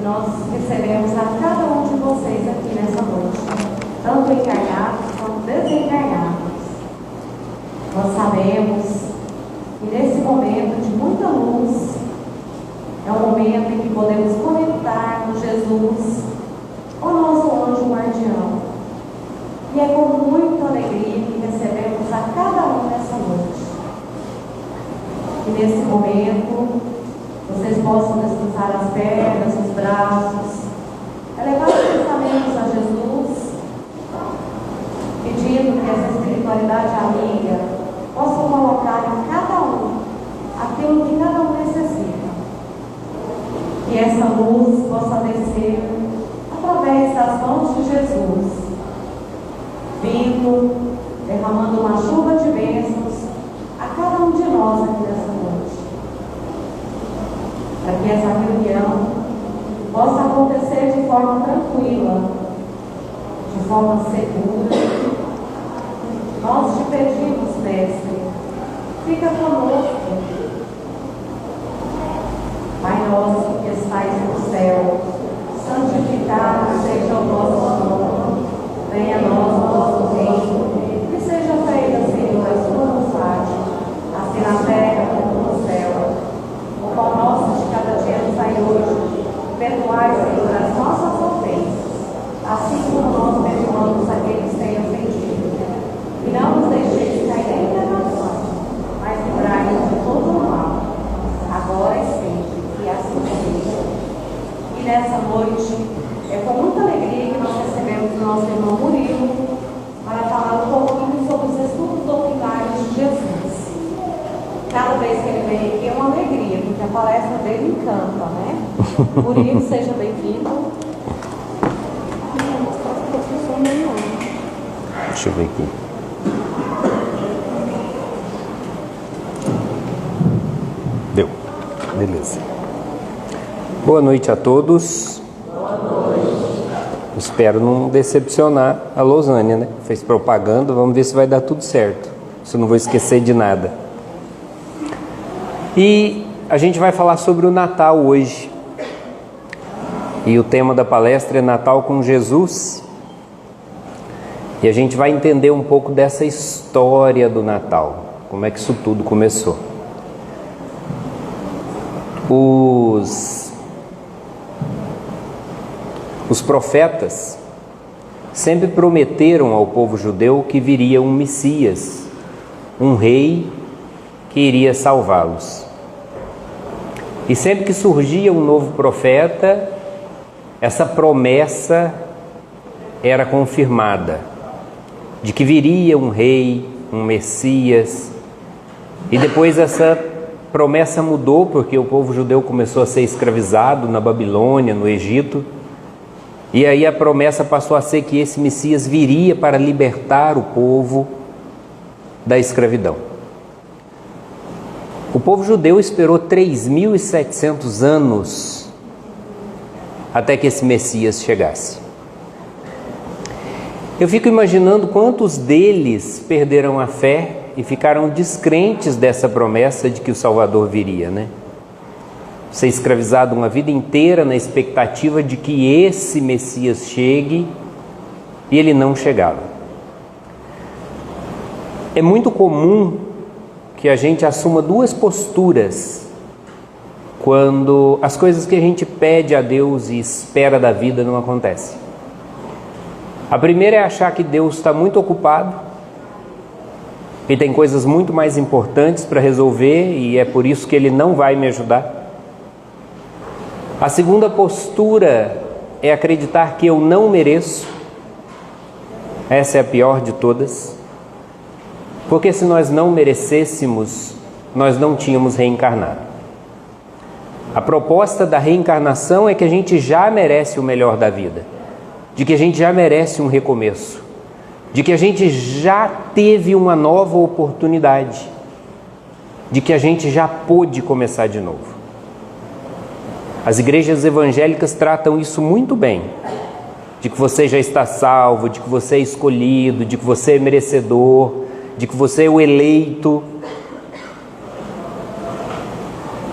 nós recebemos a cada um de vocês aqui nessa noite, tanto encarnados quanto desencarnados. Nós sabemos que nesse momento de muita luz, é um momento em que podemos conectar com Jesus, o nosso anjo guardião. E é com muita alegria que recebemos a cada um nessa noite. E nesse momento, vocês possam descansar as pernas, os braços, elevar os pensamentos a Jesus, pedindo que essa espiritualidade amiga possa colocar em cada um aquilo que cada um necessita. Que essa luz possa descer através das mãos de Jesus, vindo, derramando uma chuva de bênçãos a cada um de nós aqui nessa noite. Para que essa reunião possa acontecer de forma tranquila, de forma segura. Nós te pedimos, Mestre, fica conosco. Pai nosso que estais no céu, santificado seja o vosso nome. Venha a nós o vosso reino, que seja feita, Senhor, a sua vontade, assim na terra como no céu. O pão nosso de cada dia nos dai hoje. Perdoai, Senhor, as nossas ofensas, assim como nós perdoamos aqueles que têm ofendido. E não nos deixeis cair em tentação, mas livrai-nos de todo o mal, agora e sempre, e assim seja. E nessa noite, é com muita alegria que nós recebemos o nosso irmão Murilo para falar um pouquinho sobre os estudos doutrinários de Jesus. Cada vez que ele vem aqui é uma alegria, porque a palestra dele encanta, né? Murilo, seja bem-vindo. Deixa eu ver aqui. Deu. Beleza. Boa noite a todos. Boa noite. Espero não decepcionar a Losânia, né? Fez propaganda, vamos ver se vai dar tudo certo. Se eu não vou esquecer de nada. E a gente vai falar sobre o Natal hoje. E o tema da palestra é Natal com Jesus. E a gente vai entender um pouco dessa história do Natal. Como é que isso tudo começou. Os profetas sempre prometeram ao povo judeu que viria um Messias, um rei que iria salvá-los. E sempre que surgia um novo profeta, essa promessa era confirmada, de que viria um rei, um Messias. E depois essa promessa mudou, porque o povo judeu começou a ser escravizado na Babilônia, no Egito. E aí a promessa passou a ser que esse Messias viria para libertar o povo da escravidão. O povo judeu esperou 3.700 anos até que esse Messias chegasse. Eu fico imaginando quantos deles perderam a fé e ficaram descrentes dessa promessa de que o Salvador viria, né? Ser escravizado uma vida inteira na expectativa de que esse Messias chegue e ele não chegava. É muito comum que a gente assuma duas posturas quando as coisas que a gente pede a Deus e espera da vida não acontecem. A primeira é achar que Deus está muito ocupado e tem coisas muito mais importantes para resolver e é por isso que Ele não vai me ajudar. A segunda postura é acreditar que eu não mereço. Essa é a pior de todas. Porque se nós não merecêssemos, nós não tínhamos reencarnado. A proposta da reencarnação é que a gente já merece o melhor da vida, de que a gente já merece um recomeço, de que a gente já teve uma nova oportunidade, de que a gente já pôde começar de novo. As igrejas evangélicas tratam isso muito bem, de que você já está salvo, de que você é escolhido, de que você é merecedor, de que você é o eleito.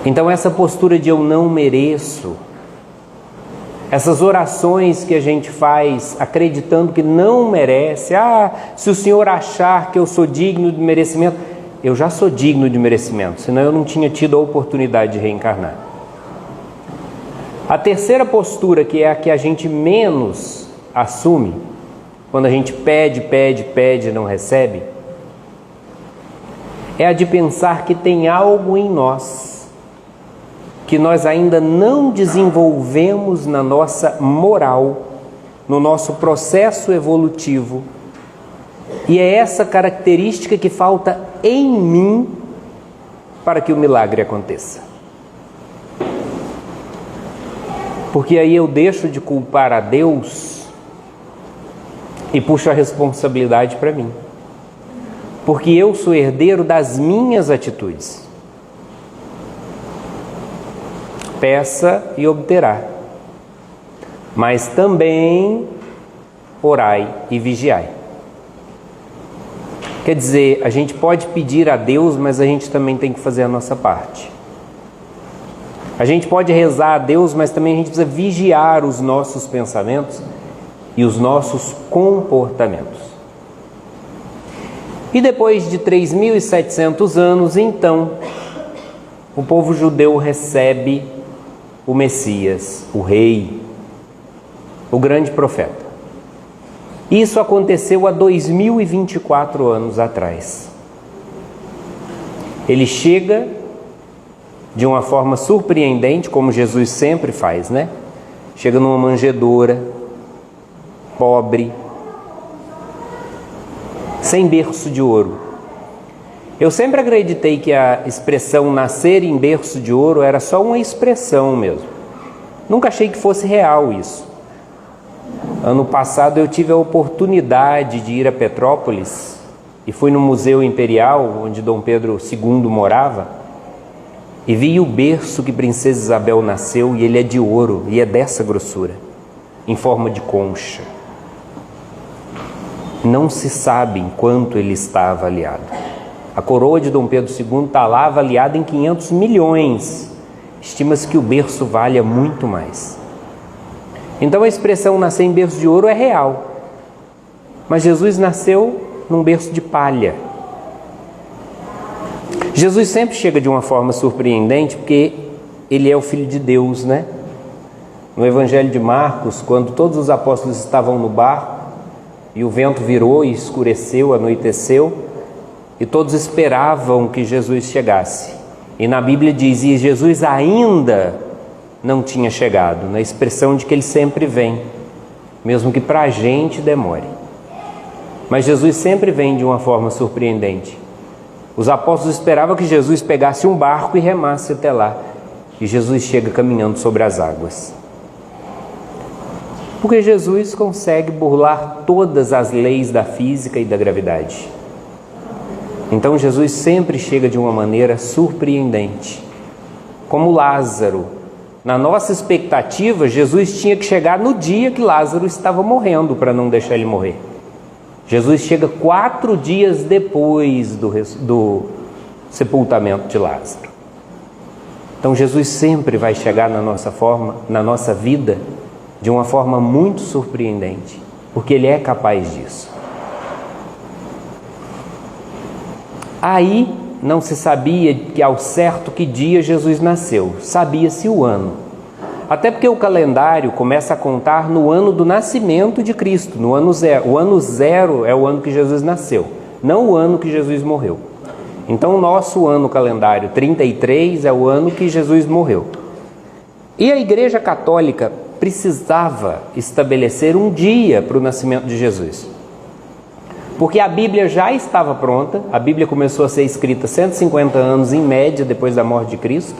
Então essa postura de eu não mereço Essas orações que a gente faz acreditando que não merece. Se o Senhor achar que eu sou digno de merecimento, eu já sou digno de merecimento, senão eu não tinha tido a oportunidade de reencarnar. A terceira postura, que é a que a gente menos assume, quando a gente pede e não recebe, é a de pensar que tem algo em nós que nós ainda não desenvolvemos na nossa moral, no nosso processo evolutivo, e é essa característica que falta em mim para que o milagre aconteça. Porque aí eu deixo de culpar a Deus e puxo a responsabilidade para mim. Porque eu sou herdeiro das minhas atitudes. Peça e obterá, mas também orai e vigiai. Quer dizer, a gente pode pedir a Deus, mas a gente também tem que fazer a nossa parte. A gente pode rezar a Deus, mas também a gente precisa vigiar os nossos pensamentos e os nossos comportamentos. E depois de 3.700 anos, então, o povo judeu recebe o Messias, o Rei, o grande profeta. Isso aconteceu há 2024 anos atrás. Ele chega de uma forma surpreendente, como Jesus sempre faz, né? Chega numa manjedoura, pobre, sem berço de ouro. Eu sempre acreditei que a expressão nascer em berço de ouro era só uma expressão mesmo. Nunca achei que fosse real isso. Ano passado eu tive a oportunidade de ir a Petrópolis e fui no Museu Imperial, onde Dom Pedro II morava, e vi o berço que Princesa Isabel nasceu, e ele é de ouro, e é dessa grossura, em forma de concha. Não se sabe em quanto ele está avaliado. A coroa de Dom Pedro II está lá avaliada em 500 milhões. Estima-se que o berço valha muito mais. Então a expressão nascer em berço de ouro é real. Mas Jesus nasceu num berço de palha. Jesus sempre chega de uma forma surpreendente, porque ele é o Filho de Deus, né? No Evangelho de Marcos, quando todos os apóstolos estavam no barco, e o vento virou e escureceu, anoiteceu, e todos esperavam que Jesus chegasse. E na Bíblia diz, e Jesus ainda não tinha chegado, na expressão de que ele sempre vem, mesmo que para a gente demore. Mas Jesus sempre vem de uma forma surpreendente. Os apóstolos esperavam que Jesus pegasse um barco e remasse até lá. E Jesus chega caminhando sobre as águas. Porque Jesus consegue burlar todas as leis da física e da gravidade. Então Jesus sempre chega de uma maneira surpreendente. Como Lázaro. Na nossa expectativa, Jesus tinha que chegar no dia que Lázaro estava morrendo, para não deixar ele morrer. Jesus chega 4 dias depois do sepultamento de Lázaro. Então Jesus sempre vai chegar na nossa vida, de uma forma muito surpreendente, porque Ele é capaz disso. Aí não se sabia que ao certo que dia Jesus nasceu, sabia-se o ano. Até porque o calendário começa a contar no ano do nascimento de Cristo, no ano zero. O ano zero é o ano que Jesus nasceu, não o ano que Jesus morreu. Então o nosso ano calendário 33 é o ano que Jesus morreu. E a Igreja Católica precisava estabelecer um dia para o nascimento de Jesus. Porque a Bíblia já estava pronta, a Bíblia começou a ser escrita 150 anos em média depois da morte de Cristo.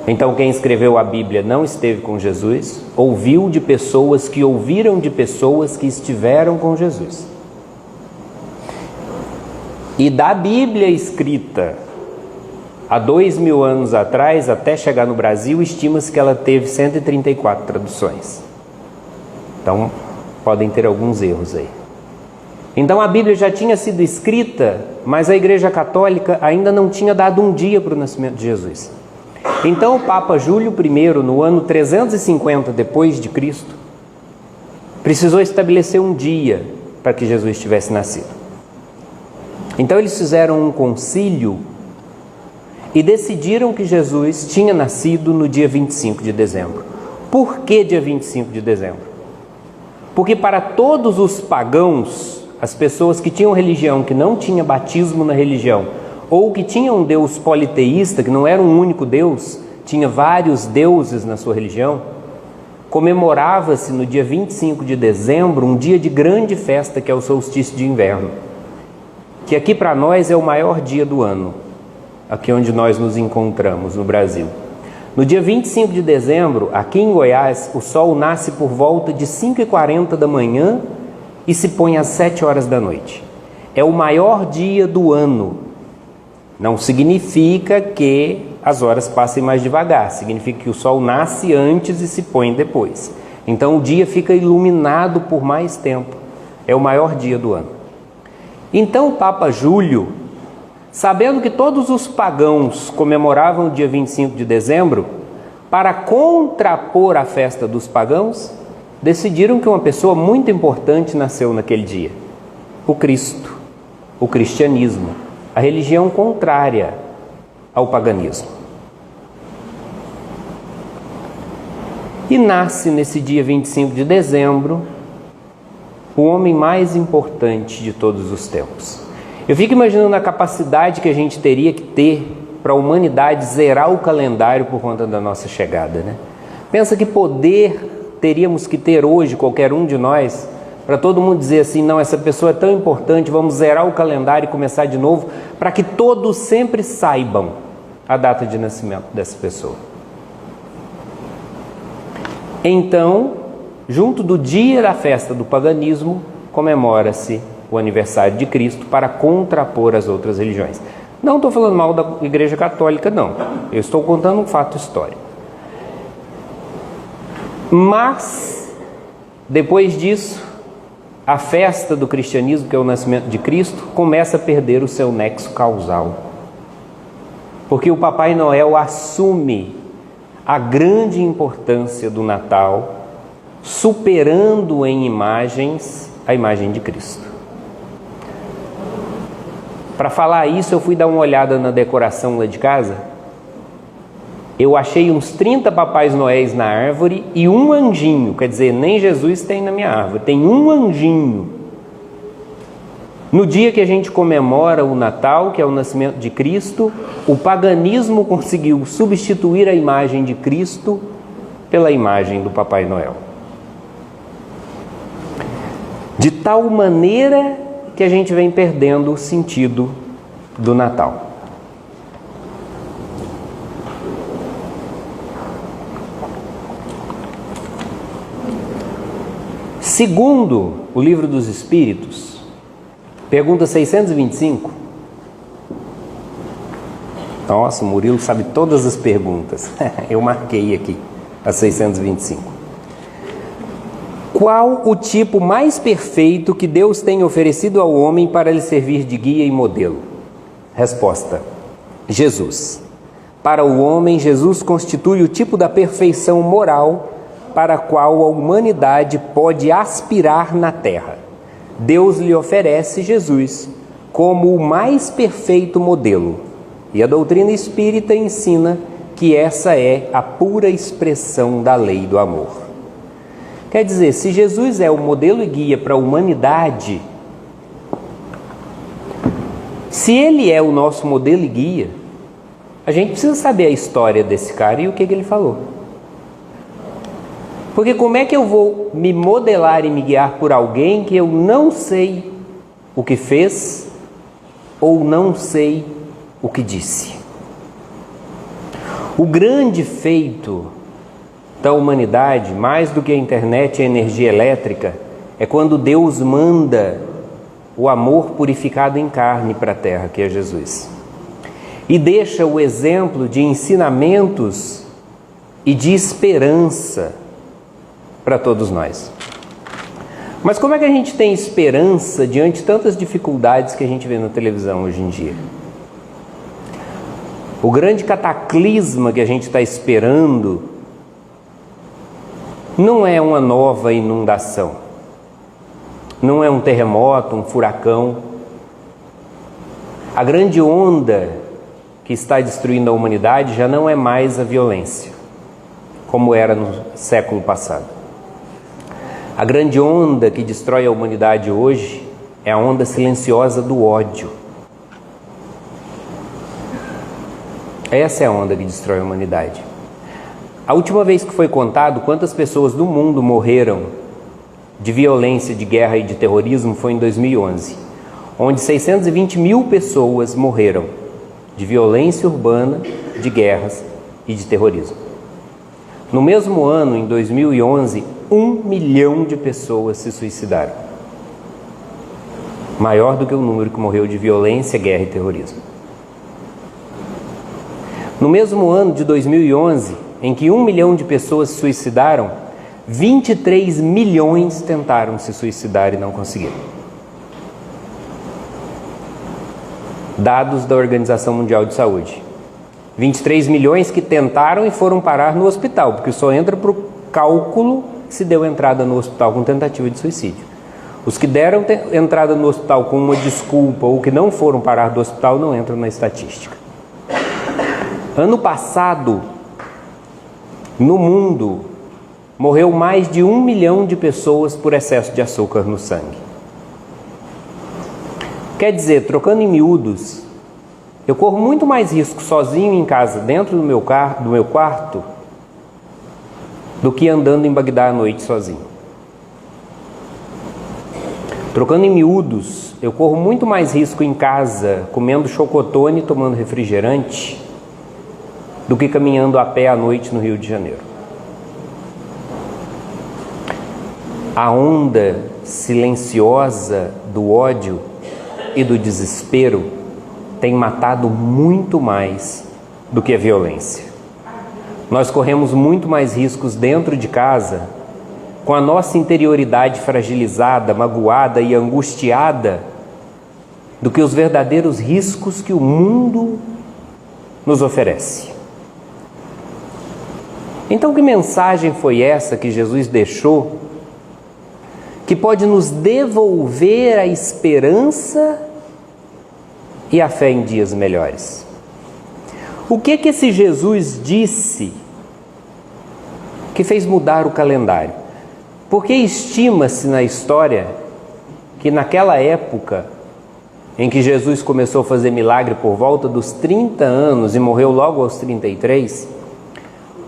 Então quem escreveu a Bíblia não esteve com Jesus, ouviu de pessoas que ouviram de pessoas que estiveram com Jesus. E da Bíblia escrita há 2000 anos atrás, até chegar no Brasil, estima-se que ela teve 134 traduções. Então podem ter alguns erros aí. Então a Bíblia já tinha sido escrita, mas a Igreja Católica ainda não tinha dado um dia para o nascimento de Jesus. Então o Papa Júlio I, no ano 350 depois de Cristo, precisou estabelecer um dia para que Jesus tivesse nascido. Então eles fizeram um concílio e decidiram que Jesus tinha nascido no dia 25 de dezembro. Por que dia 25 de dezembro? Porque para todos os pagãos, as pessoas que tinham religião, que não tinha batismo na religião, ou que tinham um Deus politeísta, que não era um único Deus, tinha vários deuses na sua religião, comemorava-se no dia 25 de dezembro um dia de grande festa, que é o solstício de inverno, que aqui para nós é o maior dia do ano, aqui onde nós nos encontramos, no Brasil. No dia 25 de dezembro, aqui em Goiás, o sol nasce por volta de 5h40 da manhã e se põe às 7 horas da noite. É o maior dia do ano. Não significa que as horas passem mais devagar, significa que o sol nasce antes e se põe depois. Então o dia fica iluminado por mais tempo. É o maior dia do ano. Então o Papa Júlio, sabendo que todos os pagãos comemoravam o dia 25 de dezembro, para contrapor a festa dos pagãos, decidiram que uma pessoa muito importante nasceu naquele dia: o Cristo, o cristianismo, a religião contrária ao paganismo. E nasce nesse dia 25 de dezembro o homem mais importante de todos os tempos. Eu fico imaginando a capacidade que a gente teria que ter para a humanidade zerar o calendário por conta da nossa chegada, né? Pensa que poder teríamos que ter hoje, qualquer um de nós, para todo mundo dizer assim: não, essa pessoa é tão importante, vamos zerar o calendário e começar de novo, para que todos sempre saibam a data de nascimento dessa pessoa. Então, junto do dia da festa do paganismo, comemora-se o aniversário de Cristo para contrapor as outras religiões. Não estou falando mal da Igreja Católica, não. Eu estou contando um fato histórico. Mas, depois disso, a festa do cristianismo, que é o nascimento de Cristo, começa a perder o seu nexo causal. Porque o Papai Noel assume a grande importância do Natal, superando em imagens a imagem de Cristo. Para falar isso, eu fui dar uma olhada na decoração lá de casa. Eu achei uns 30 Papais Noéis na árvore e um anjinho. Quer dizer, nem Jesus tem na minha árvore, tem um anjinho. No dia que a gente comemora o Natal, que é o nascimento de Cristo, o paganismo conseguiu substituir a imagem de Cristo pela imagem do Papai Noel. De tal maneira que a gente vem perdendo o sentido do Natal. Segundo o Livro dos Espíritos, pergunta 625. Nossa, o Murilo sabe todas as perguntas. Eu marquei aqui a 625. Qual o tipo mais perfeito que Deus tem oferecido ao homem para lhe servir de guia e modelo? Resposta: Jesus. Para o homem, Jesus constitui o tipo da perfeição moral para a qual a humanidade pode aspirar na terra. Deus lhe oferece Jesus como o mais perfeito modelo. E a doutrina espírita ensina que essa é a pura expressão da lei do amor. Quer dizer, se Jesus é o modelo e guia para a humanidade, se Ele é o nosso modelo e guia, a gente precisa saber a história desse cara e o que ele falou. Porque como é que eu vou me modelar e me guiar por alguém que eu não sei o que fez ou não sei o que disse? O grande feito da humanidade, mais do que a internet e a energia elétrica, é quando Deus manda o amor purificado em carne para a terra, que é Jesus. E deixa o exemplo de ensinamentos e de esperança para todos nós. Mas como é que a gente tem esperança diante de tantas dificuldades que a gente vê na televisão hoje em dia? O grande cataclisma que a gente está esperando não é uma nova inundação, não é um terremoto, um furacão. A grande onda que está destruindo a humanidade já não é mais a violência, como era no século passado. A grande onda que destrói a humanidade hoje é a onda silenciosa do ódio. Essa é a onda que destrói a humanidade. A última vez que foi contado quantas pessoas do mundo morreram de violência, de guerra e de terrorismo foi em 2011, onde 620 mil pessoas morreram de violência urbana, de guerras e de terrorismo. No mesmo ano, em 2011, 1 milhão de pessoas se suicidaram. Maior do que o número que morreu de violência, guerra e terrorismo. No mesmo ano de 2011, em que 1 milhão de pessoas se suicidaram, 23 milhões tentaram se suicidar e não conseguiram. Dados da Organização Mundial de Saúde. 23 milhões que tentaram e foram parar no hospital, porque só entra para o cálculo se deu entrada no hospital com tentativa de suicídio. Os que deram entrada no hospital com uma desculpa ou que não foram parar do hospital não entram na estatística. Ano passado, no mundo, morreu mais de 1 milhão de pessoas por excesso de açúcar no sangue. Quer dizer, trocando em miúdos, eu corro muito mais risco sozinho em casa, dentro do meu quarto, do que andando em Bagdá à noite sozinho. Trocando em miúdos, eu corro muito mais risco em casa, comendo chocotone e tomando refrigerante, do que caminhando a pé à noite no Rio de Janeiro. A onda silenciosa do ódio e do desespero tem matado muito mais do que a violência. Nós corremos muito mais riscos dentro de casa, com a nossa interioridade fragilizada, magoada e angustiada, do que os verdadeiros riscos que o mundo nos oferece. Então, que mensagem foi essa que Jesus deixou, que pode nos devolver a esperança e a fé em dias melhores? O que esse Jesus disse que fez mudar o calendário? Porque estima-se na história que naquela época em que Jesus começou a fazer milagre por volta dos 30 anos e morreu logo aos 33,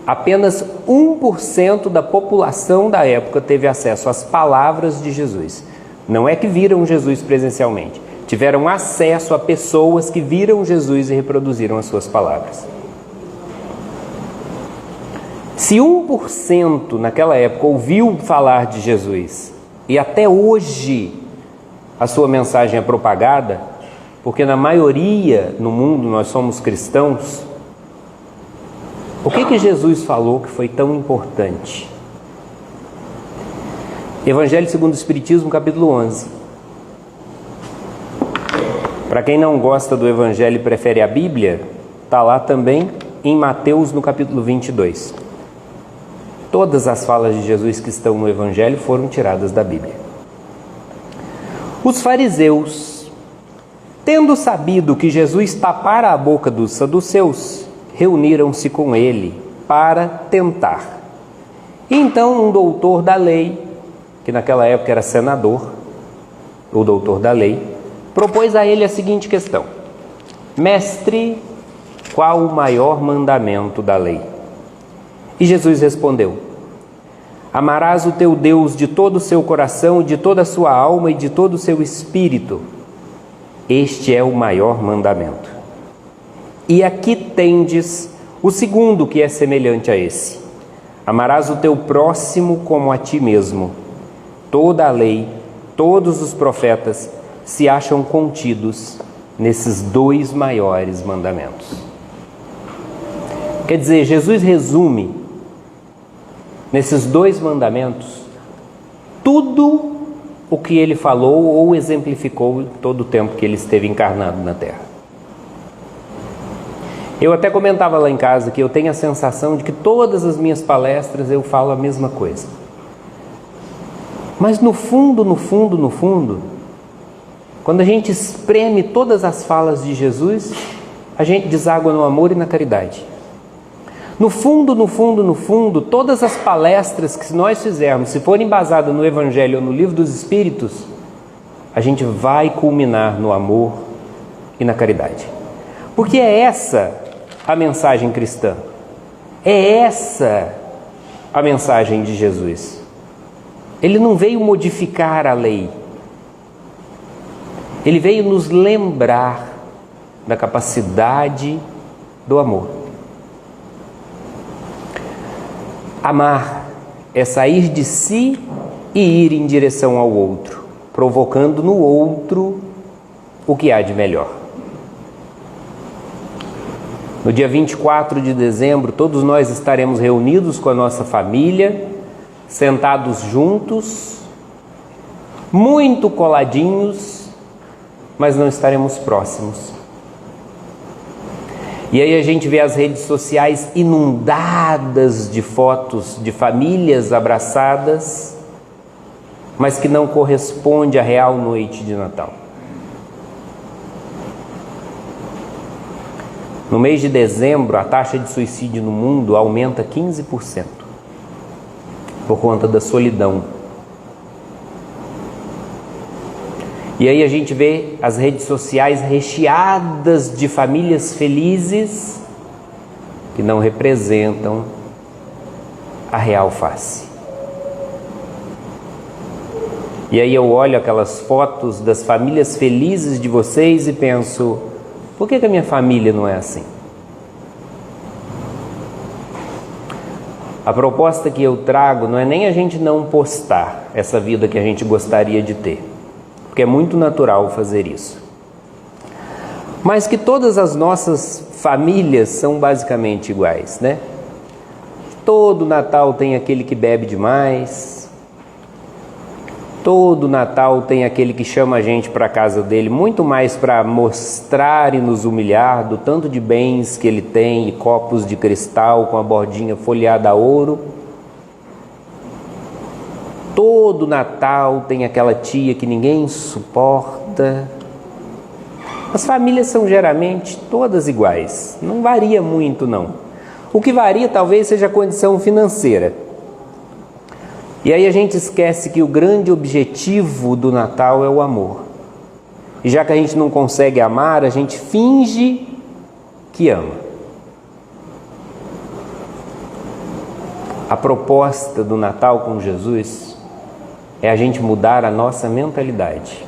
apenas 1% da população da época teve acesso às palavras de Jesus. Não é que viram Jesus presencialmente, tiveram acesso a pessoas que viram Jesus e reproduziram as suas palavras. Se 1% naquela época ouviu falar de Jesus e até hoje a sua mensagem é propagada, porque na maioria no mundo nós somos cristãos, o que Jesus falou que foi tão importante? Evangelho segundo o Espiritismo, capítulo 11. Para quem não gosta do Evangelho e prefere a Bíblia, está lá também em Mateus, no capítulo 22. Todas as falas de Jesus que estão no Evangelho foram tiradas da Bíblia. Os fariseus, tendo sabido que Jesus tapara a boca dos saduceus, reuniram-se com ele para tentar. Então um doutor da lei, que naquela época era senador, o doutor da lei, propôs a ele a seguinte questão: Mestre, qual o maior mandamento da lei? E Jesus respondeu: Amarás o teu Deus de todo o seu coração, de toda a sua alma e de todo o seu espírito. Este é o maior mandamento. E aqui tendes o segundo, que é semelhante a esse: amarás o teu próximo como a ti mesmo. Toda a lei, todos os profetas se acham contidos nesses dois maiores mandamentos. Quer dizer, Jesus resume nesses dois mandamentos tudo o que ele falou ou exemplificou todo o tempo que ele esteve encarnado na terra. Eu até comentava lá em casa que eu tenho a sensação de que todas as minhas palestras eu falo a mesma coisa. Mas no fundo, quando a gente espreme todas as falas de Jesus, a gente deságua no amor e na caridade. No fundo, todas as palestras que nós fizermos, se forem embasadas no Evangelho ou no Livro dos Espíritos, a gente vai culminar no amor e na caridade. Porque é essa a mensagem cristã. É essa a mensagem de Jesus. Ele não veio modificar a lei. Ele veio nos lembrar da capacidade do amor. Amar é sair de si e ir em direção ao outro, provocando no outro o que há de melhor. No dia 24 de dezembro, todos nós estaremos reunidos com a nossa família, sentados juntos, muito coladinhos, mas não estaremos próximos. E aí a gente vê as redes sociais inundadas de fotos de famílias abraçadas, mas que não corresponde à real noite de Natal. No mês de dezembro, a taxa de suicídio no mundo aumenta 15%, por conta da solidão. E aí a gente vê as redes sociais recheadas de famílias felizes que não representam a real face. E aí eu olho aquelas fotos das famílias felizes de vocês e penso, por que a minha família não é assim? A proposta que eu trago não é nem a gente não postar essa vida que a gente gostaria de ter, porque é muito natural fazer isso. Mas que todas as nossas famílias são basicamente iguais, né? Todo Natal tem aquele que bebe demais. Todo Natal tem aquele que chama a gente para a casa dele, muito mais para mostrar e nos humilhar do tanto de bens que ele tem, e copos de cristal com a bordinha folheada a ouro. Todo Natal tem aquela tia que ninguém suporta. As famílias são geralmente todas iguais, não varia muito não. O que varia talvez seja a condição financeira. E aí a gente esquece que o grande objetivo do Natal é o amor. E já que a gente não consegue amar, a gente finge que ama. A proposta do Natal com Jesus é a gente mudar a nossa mentalidade.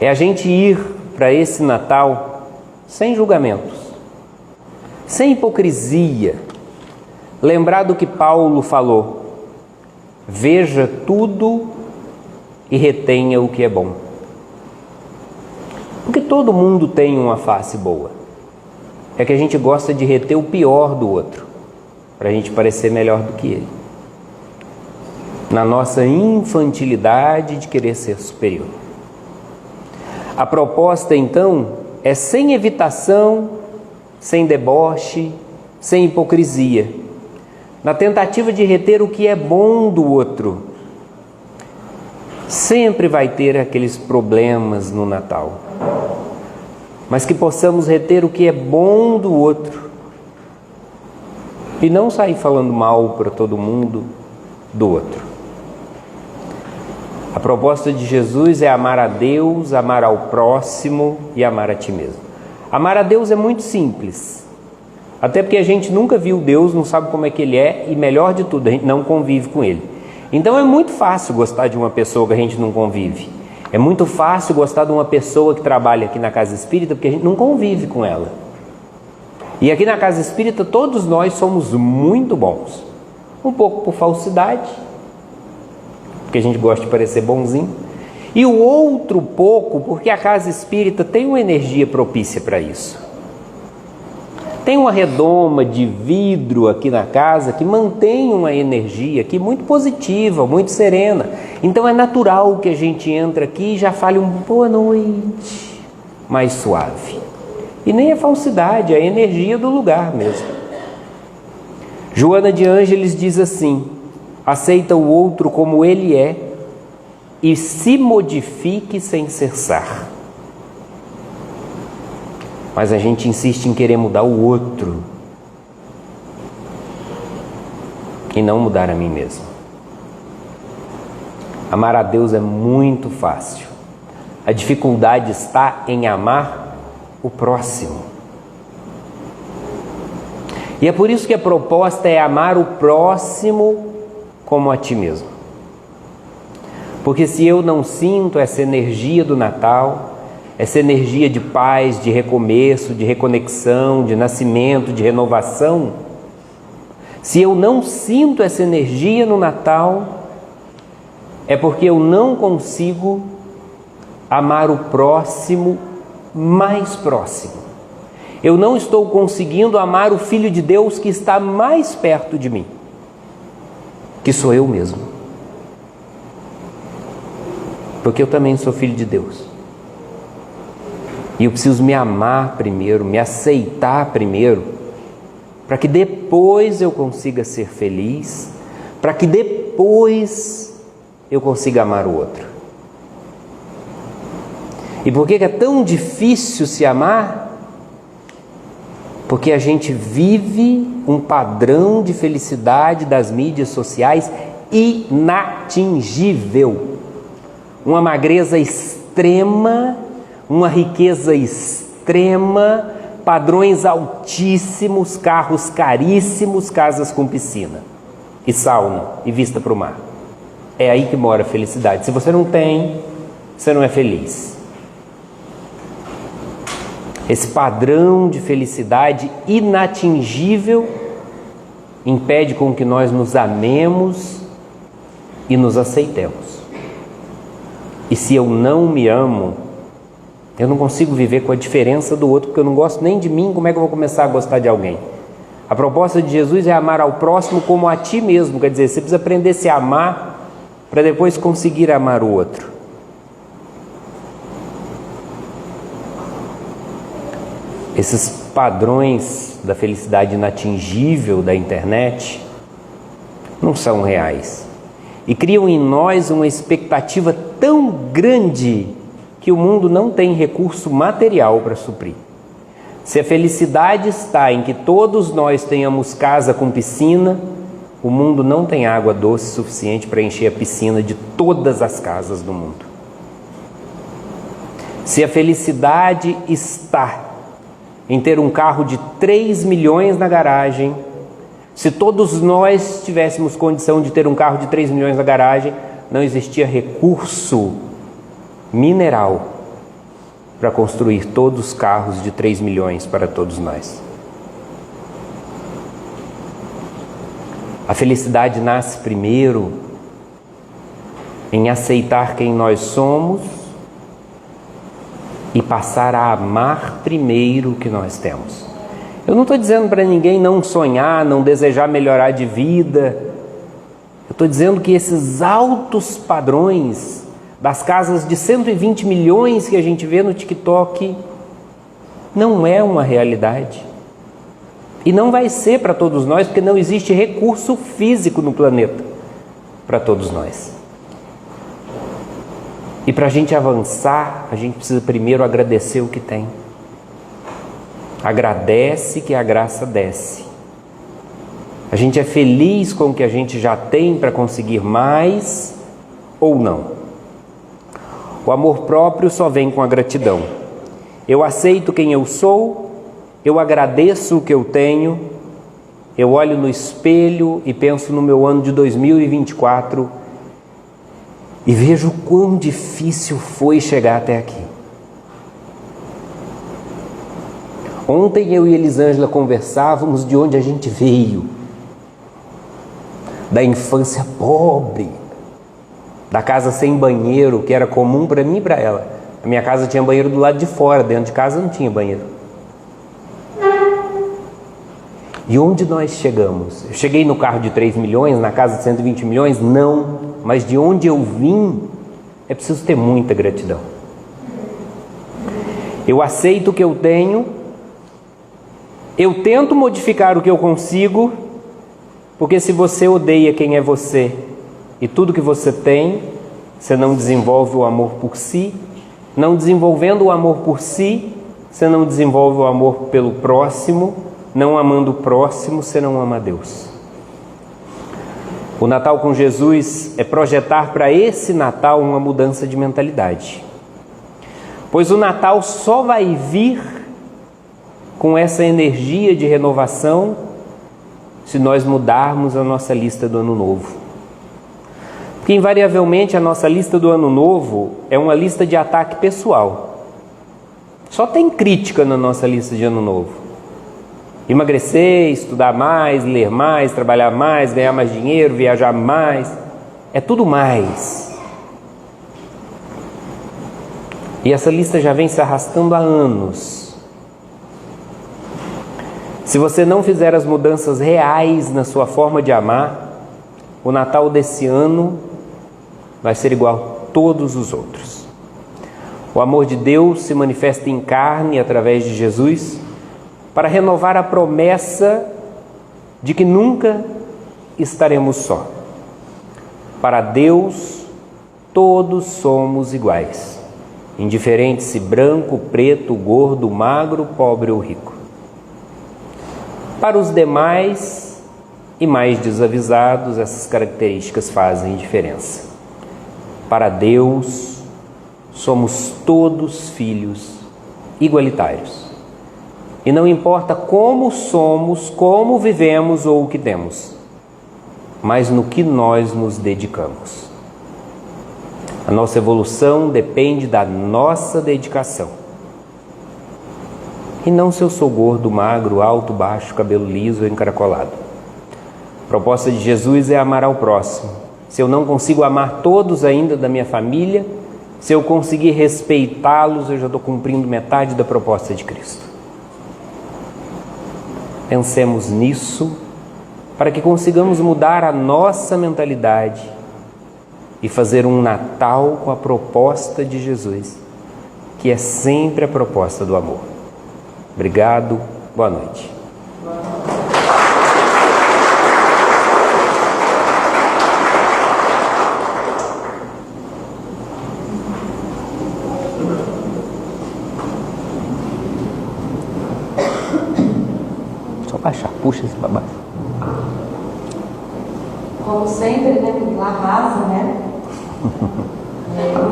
É a gente ir para esse Natal sem julgamentos, sem hipocrisia. Lembrar do que Paulo falou: veja tudo e retenha o que é bom. Porque todo mundo tem uma face boa. É que a gente gosta de reter o pior do outro, para a gente parecer melhor do que ele. Na nossa infantilidade de querer ser superior. A proposta, então, é sem evitação, sem deboche, sem hipocrisia, na tentativa de reter o que é bom do outro. Sempre vai ter aqueles problemas no Natal, mas que possamos reter o que é bom do outro e não sair falando mal para todo mundo do outro. A proposta de Jesus é amar a Deus, amar ao próximo e amar a ti mesmo. Amar a Deus é muito simples, até porque a gente nunca viu Deus, não sabe como é que Ele é, e melhor de tudo, a gente não convive com Ele. Então é muito fácil gostar de uma pessoa que a gente não convive. É muito fácil gostar de uma pessoa que trabalha aqui na Casa Espírita, porque a gente não convive com ela. E aqui na Casa Espírita todos nós somos muito bons. Um pouco por falsidade, porque a gente gosta de parecer bonzinho, e o outro pouco porque a Casa Espírita tem uma energia propícia para isso. Tem uma redoma de vidro aqui na casa que mantém uma energia aqui muito positiva, muito serena. Então é natural que a gente entre aqui e já fale um boa noite mais suave. E nem é falsidade, é a energia do lugar mesmo. Joana de Ângeles diz assim: aceita o outro como ele é e se modifique sem cessar. Mas a gente insiste em querer mudar o outro e não mudar a mim mesmo. Amar a Deus é muito fácil. A dificuldade está em amar o próximo. E é por isso que a proposta é amar o próximo como a ti mesmo. Porque se eu não sinto essa energia do Natal, essa energia de paz, de recomeço, de reconexão, de nascimento, de renovação, se eu não sinto essa energia no Natal, é porque eu não consigo amar o próximo mais próximo. Eu não estou conseguindo amar o Filho de Deus que está mais perto de mim, que sou eu mesmo. Porque eu também sou filho de Deus. E eu preciso me amar primeiro, me aceitar primeiro, para que depois eu consiga ser feliz, para que depois eu consiga amar o outro. E por que é tão difícil se amar? Porque a gente vive um padrão de felicidade das mídias sociais inatingível. Uma magreza extrema, uma riqueza extrema, padrões altíssimos, carros caríssimos, casas com piscina e sauna e vista para o mar. É aí que mora a felicidade. Se você não tem, você não é feliz. Esse padrão de felicidade inatingível impede com que nós nos amemos e nos aceitemos. E se eu não me amo, eu não consigo viver com a diferença do outro, porque eu não gosto nem de mim, como é que eu vou começar a gostar de alguém? A proposta de Jesus é amar ao próximo como a ti mesmo, quer dizer, você precisa aprender a se amar para depois conseguir amar o outro. Esses padrões da felicidade inatingível da internet não são reais e criam em nós uma expectativa tão grande que o mundo não tem recurso material para suprir. Se a felicidade está em que todos nós tenhamos casa com piscina, o mundo não tem água doce suficiente para encher a piscina de todas as casas do mundo. Se a felicidade está em ter um carro de 3 milhões na garagem, se todos nós tivéssemos condição de ter um carro de 3 milhões na garagem, não existia recurso mineral para construir todos os carros de 3 milhões para todos nós. A felicidade nasce primeiro em aceitar quem nós somos e passar a amar primeiro o que nós temos. Eu não estou dizendo para ninguém não sonhar, não desejar melhorar de vida. Eu estou dizendo que esses altos padrões das casas de 120 milhões que a gente vê no TikTok não é uma realidade. E não vai ser para todos nós, porque não existe recurso físico no planeta para todos nós. E para a gente avançar, a gente precisa primeiro agradecer o que tem. Agradece que a graça desce. A gente é feliz com o que a gente já tem para conseguir mais ou não. O amor próprio só vem com a gratidão. Eu aceito quem eu sou, eu agradeço o que eu tenho, eu olho no espelho e penso no meu ano de 2024 e vejo o quão difícil foi chegar até aqui. Ontem eu e Elisângela conversávamos de onde a gente veio, da infância pobre, da casa sem banheiro, que era comum para mim e para ela. A minha casa tinha banheiro do lado de fora, dentro de casa não tinha banheiro. E onde nós chegamos? Eu cheguei no carro de 3 milhões, na casa de 120 milhões? Não, mas de onde eu vim, é preciso ter muita gratidão. Eu aceito o que eu tenho, Eu tento modificar o que eu consigo, porque se você odeia quem é você e tudo que você tem, você não desenvolve o amor por si. Não desenvolvendo o amor por si, você não desenvolve o amor pelo próximo. Não amando o próximo, você não ama a Deus. O Natal com Jesus é projetar para esse Natal uma mudança de mentalidade. Pois o Natal só vai vir com essa energia de renovação se nós mudarmos a nossa lista do Ano Novo. Porque invariavelmente a nossa lista do Ano Novo é uma lista de ataque pessoal. Só tem crítica na nossa lista de Ano Novo. Emagrecer, estudar mais, ler mais, trabalhar mais, ganhar mais dinheiro, viajar mais. É tudo mais. E essa lista já vem se arrastando há anos. Se você não fizer as mudanças reais na sua forma de amar, o Natal desse ano vai ser igual a todos os outros. O amor de Deus se manifesta em carne através de Jesus, para renovar a promessa de que nunca estaremos só. Para Deus, todos somos iguais, indiferente se branco, preto, gordo, magro, pobre ou rico. Para os demais e mais desavisados, essas características fazem diferença. Para Deus, somos todos filhos igualitários. E não importa como somos, como vivemos ou o que temos, mas no que nós nos dedicamos. A nossa evolução depende da nossa dedicação. E não se eu sou gordo, magro, alto, baixo, cabelo liso ou encaracolado. A proposta de Jesus é amar ao próximo. Se eu não consigo amar todos ainda da minha família, se eu conseguir respeitá-los, eu já estou cumprindo metade da proposta de Cristo. Pensemos nisso para que consigamos mudar a nossa mentalidade e fazer um Natal com a proposta de Jesus, que é sempre a proposta do amor. Obrigado, boa noite. Puxa esse babado. Como sempre, né? Lá arrasa, né?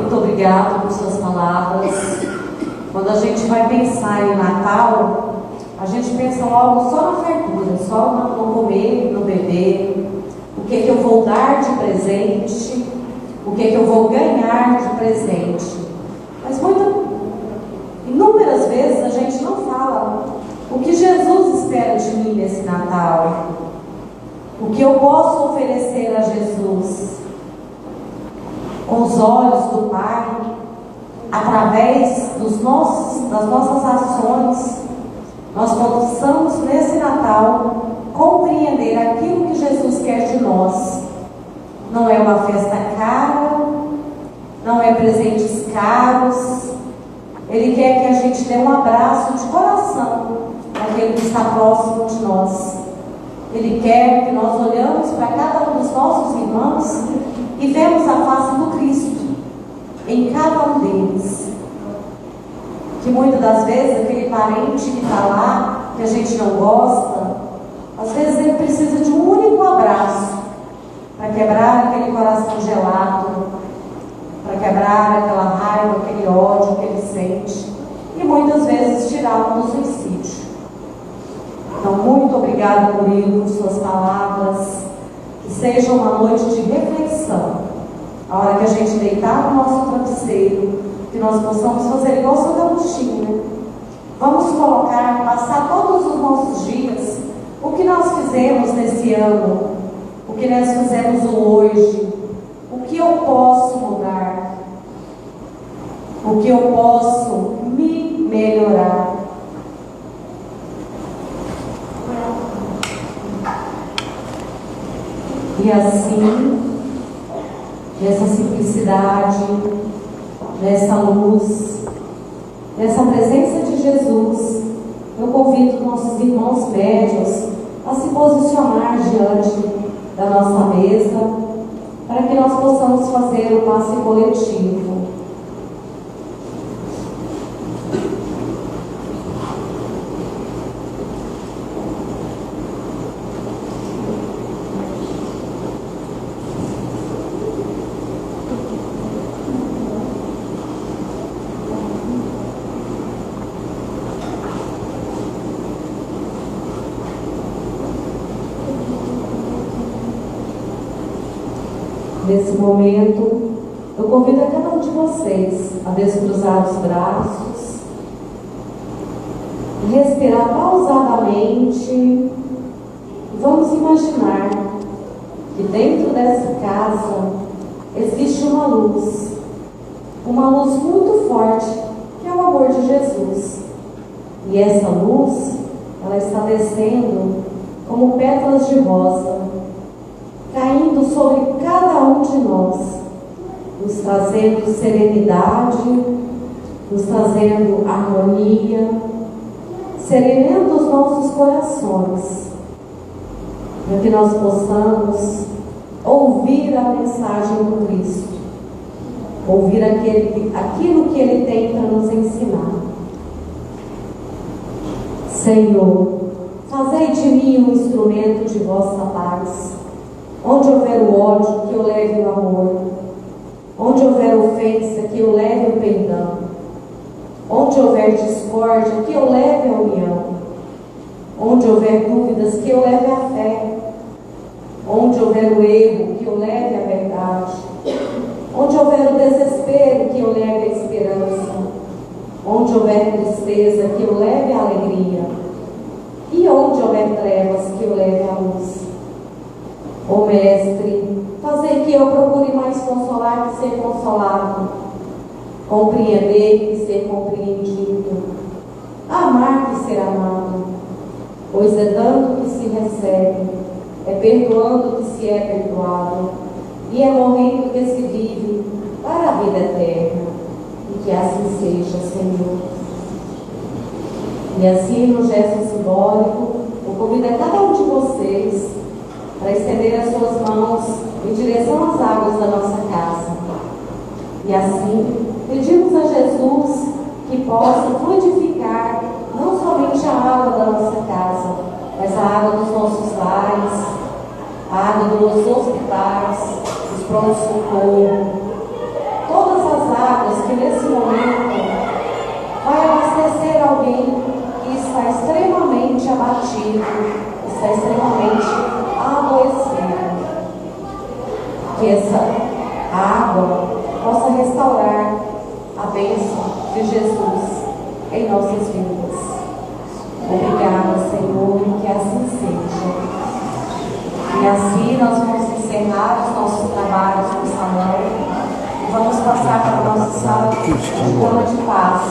Muito obrigado por suas palavras. Quando a gente vai pensar em Natal, a gente pensa logo só na fartura, só no comer, no beber, o que eu vou dar de presente, o que eu vou ganhar de presente. Mas inúmeras vezes a gente não fala o que Jesus espera de mim nesse Natal, o que eu posso oferecer a Jesus com os olhos do Pai, através das nossas ações, nós possamos nesse Natal compreender aquilo que Jesus quer de nós. Não é uma festa cara, não é presentes caros. Ele quer que a gente dê um abraço de coração àquele que está próximo de nós. Ele quer que nós olhamos para cada um dos nossos irmãos e vemos a face do Cristo em cada um deles. Que muitas das vezes aquele parente que está lá, que a gente não gosta, às vezes ele precisa de um único abraço para quebrar aquele coração gelado, para quebrar aquela raiva, aquele ódio que ele sente, e muitas vezes tirá-lo do suicídio. Então, muito obrigada, Murilo, por suas palavras. Que seja uma noite de reflexão. A hora que a gente deitar no nosso travesseiro, que nós possamos fazer igual Santo Agostinho, né? Vamos passar todos os nossos dias, o que nós fizemos nesse ano, o que nós fizemos hoje, o que eu posso mudar, o que eu posso me melhorar. E assim, nessa simplicidade, nessa luz, nessa presença de Jesus, eu convido nossos irmãos médios a se posicionar diante da nossa mesa para que nós possamos fazer o passe coletivo. Nesse momento, eu convido a cada um de vocês a descruzar os braços, respirar pausadamente e vamos imaginar que dentro dessa casa existe uma luz muito forte, que é o amor de Jesus. E essa luz, ela está descendo como pétalas de rosa, caindo sobre cada um de nós, nos trazendo serenidade, nos trazendo harmonia, serenando os nossos corações, para que nós possamos ouvir a mensagem do Cristo, ouvir aquilo que Ele tem para nos ensinar. Senhor, fazei de mim um instrumento de vossa paz. Onde houver o ódio, que eu leve o amor. Onde houver ofensa, que eu leve o perdão. Onde houver discórdia, que eu leve a união. Onde houver dúvidas, que eu leve a fé. Onde houver o erro, que eu leve a verdade. Onde houver o desespero, que eu leve a esperança. Onde houver tristeza, que eu leve a alegria. E onde houver trevas, que eu leve a luz. Ó Mestre, fazer que eu procure mais consolar que ser consolado, compreender que ser compreendido, amar que ser amado, pois é dando que se recebe, é perdoando que se é perdoado, e é morrendo que se vive para a vida eterna, e que assim seja, Senhor. E assim, no gesto simbólico, eu convido a cada um de vocês para estender as suas mãos em direção às águas da nossa casa. E assim, pedimos a Jesus que possa fluidificar não somente a água da nossa casa, mas a água dos nossos lares, a água dos hospitais, dos pronto-socorro, todas as águas que nesse momento vai abastecer alguém que está extremamente abatido, está extremamente adoecido. Que essa água possa restaurar a bênção de Jesus em nossas vidas. Obrigada, Senhor, e que assim seja. E assim nós vamos encerrar os nossos trabalhos no salão e vamos passar para a nossa sala de cama de paz.